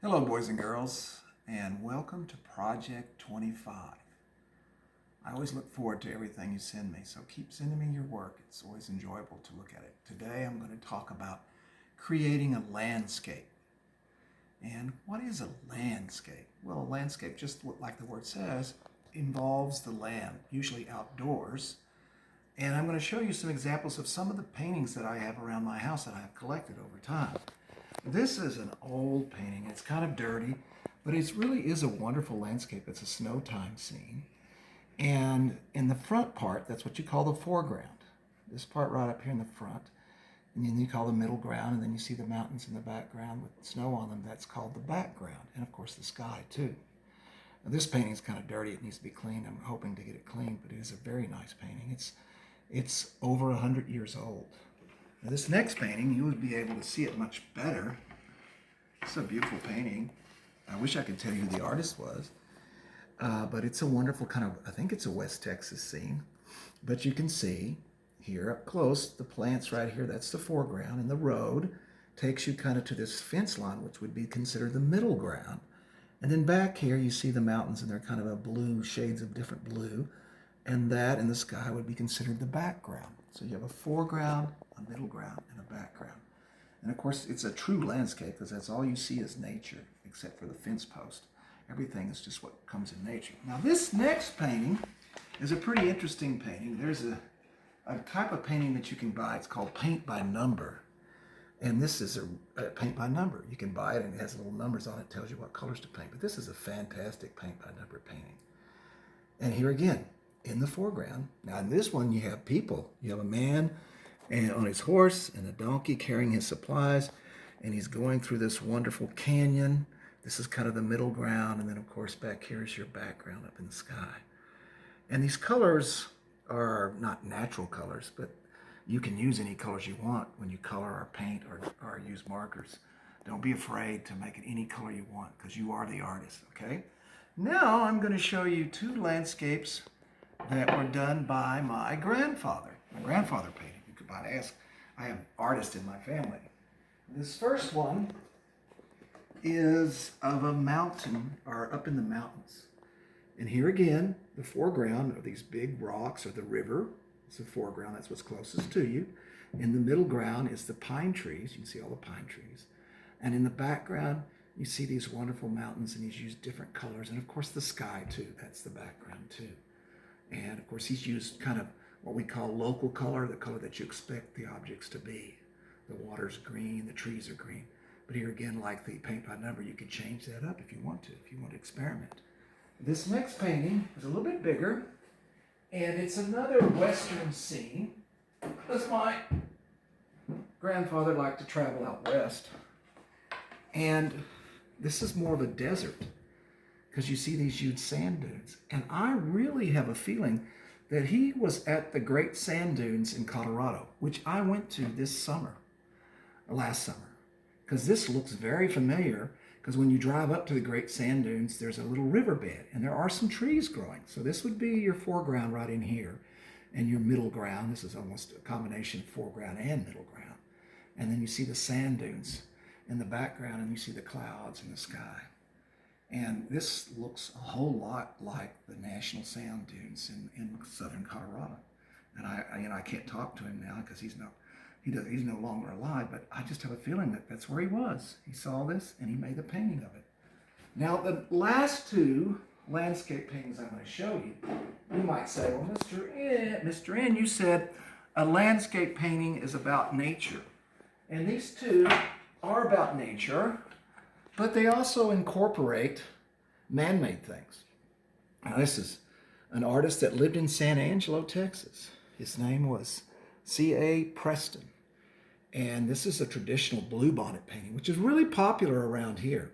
Hello, boys and girls, and welcome to Project 25. I always look forward to everything you send me, so keep sending me your work. It's always enjoyable to look at it. Today I'm going to talk about creating a landscape. And what is a landscape? Well, a landscape, just like the word says, involves the land, usually outdoors. And I'm going to show you some examples of some of the paintings that I have around my house that I have collected over time. This is an old painting. It's kind of dirty, but it really is a wonderful landscape. It's a snow time scene. And in the front part, that's what you call the foreground. This part right up here in the front. And then you call the middle ground, and then you see the mountains in the background with snow on them. That's called the background. And of course the sky too. Now, this painting is kind of dirty. It needs to be cleaned. I'm hoping to get it cleaned, but it is a very nice painting. It's over 100 years old. Now, this next painting, you would be able to see it much better. It's a beautiful painting. I wish I could tell you who the artist was, but it's a wonderful kind of, I think it's a West Texas scene. But you can see here up close, the plants right here, that's the foreground, and the road takes you kind of to this fence line, which would be considered the middle ground. And then back here, you see the mountains, and they're kind of a blue, shades of different blue. And that in the sky would be considered the background. So you have a foreground, a middle ground, and a background. And of course, it's a true landscape because that's all you see is nature, except for the fence post. Everything is just what comes in nature. Now, this next painting is a pretty interesting painting. There's a type of painting that you can buy. It's called paint by number. And this is a paint by number. You can buy it, and it has little numbers on it, tells you what colors to paint. But this is a fantastic paint by number painting. And here again, in the foreground. Now in this one you have people. You have a man and on his horse and a donkey carrying his supplies, and he's going through this wonderful canyon. This is kind of the middle ground, and then of course back here is your background up in the sky. And these colors are not natural colors, but you can use any colors you want when you color or paint or use markers. Don't be afraid to make it any color you want because you are the artist, okay? Now I'm going to show you two landscapes that were done by my grandfather. My grandfather painted. You could about ask. I have artists in my family. This first one is of a mountain, or up in the mountains. And here again, the foreground are these big rocks, or the river. It's the foreground. That's what's closest to you. In the middle ground is the pine trees. You can see all the pine trees. And in the background, you see these wonderful mountains, and he's used different colors. And of course, the sky too. That's the background too. And of course, he's used kind of what we call local color, the color that you expect the objects to be. The water's green, the trees are green. But here again, like the paint by number, you can change that up if you want to experiment. This next painting is a little bit bigger, and it's another Western scene, because my grandfather liked to travel out west. And this is more of a desert, because you see these huge sand dunes. And I really have a feeling that he was at the Great Sand Dunes in Colorado, which I went to this summer, or last summer, because this looks very familiar, because when you drive up to the Great Sand Dunes, there's a little riverbed, and there are some trees growing. So this would be your foreground right in here, and your middle ground. This is almost a combination of foreground and middle ground. And then you see the sand dunes in the background, and you see the clouds in the sky. And this looks a whole lot like the National Sand Dunes in southern Colorado. And I can't talk to him now because he's no longer alive, but I just have a feeling that that's where he was. He saw this and he made the painting of it. Now the last two landscape paintings I'm going to show you, you might say, well, Mr. N, you said a landscape painting is about nature. And these two are about nature, but they also incorporate man-made things. Now, this is an artist that lived in San Angelo, Texas. His name was C.A. Preston. And this is a traditional bluebonnet painting, which is really popular around here.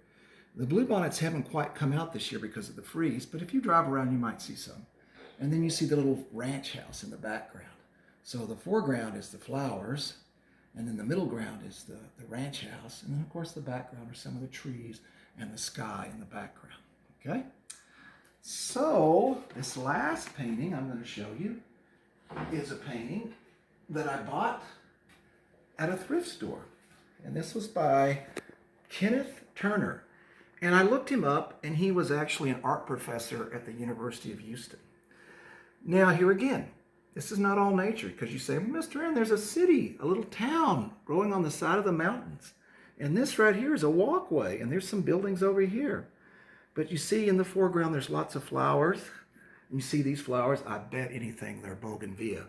The bluebonnets haven't quite come out this year because of the freeze, but if you drive around, you might see some. And then you see the little ranch house in the background. So the foreground is the flowers, and then the middle ground is the ranch house. And then, of course, the background are some of the trees and the sky in the background. Okay? So this last painting I'm going to show you is a painting that I bought at a thrift store. And this was by Kenneth Turner. And I looked him up, and he was actually an art professor at the University of Houston. Now, here again, this is not all nature, because you say, Mr. Aaron, there's a city, a little town growing on the side of the mountains. And this right here is a walkway, and there's some buildings over here. But you see in the foreground, there's lots of flowers. And you see these flowers, I bet anything they're bougainvillea.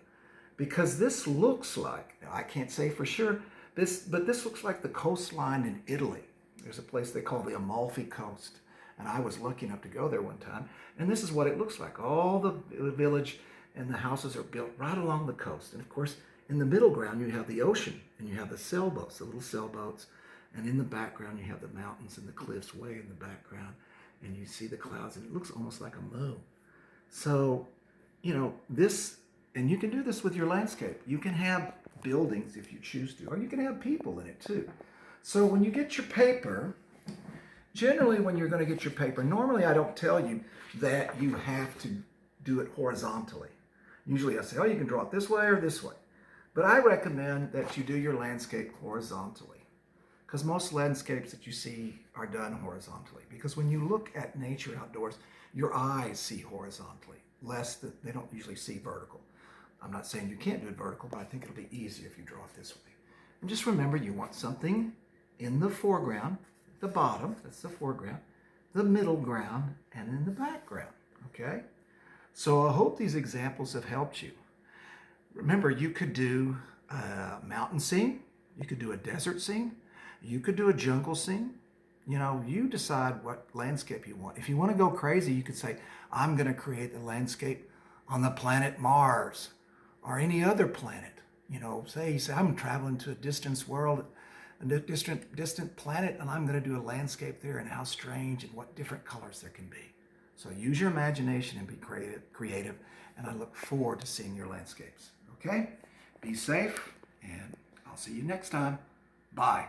Because this looks like, now I can't say for sure, but this looks like the coastline in Italy. There's a place they call the Amalfi Coast. And I was lucky enough to go there one time. And this is what it looks like. All the village and the houses are built right along the coast. And of course, in the middle ground, you have the ocean and you have the sailboats, the little sailboats. And in the background, you have the mountains and the cliffs way in the background. And you see the clouds, and it looks almost like a moon. So, this, and you can do this with your landscape. You can have buildings if you choose to, or you can have people in it too. So when you get your paper, generally when you're going to get your paper, normally I don't tell you that you have to do it horizontally. Usually I say, you can draw it this way or this way. But I recommend that you do your landscape horizontally, because most landscapes that you see are done horizontally. Because when you look at nature outdoors, your eyes see horizontally, they don't usually see vertical. I'm not saying you can't do it vertical, but I think it'll be easier if you draw it this way. And just remember, you want something in the foreground, the bottom, that's the foreground, the middle ground, and in the background, okay? So I hope these examples have helped you. Remember, you could do a mountain scene, you could do a desert scene, you could do a jungle scene. You decide what landscape you want. If you want to go crazy, you could say, I'm going to create the landscape on the planet Mars or any other planet. Say you say, I'm traveling to a distant world, a distant planet, and I'm going to do a landscape there, and how strange and what different colors there can be. So use your imagination and be creative, and I look forward to seeing your landscapes. Okay? Be safe, and I'll see you next time. Bye.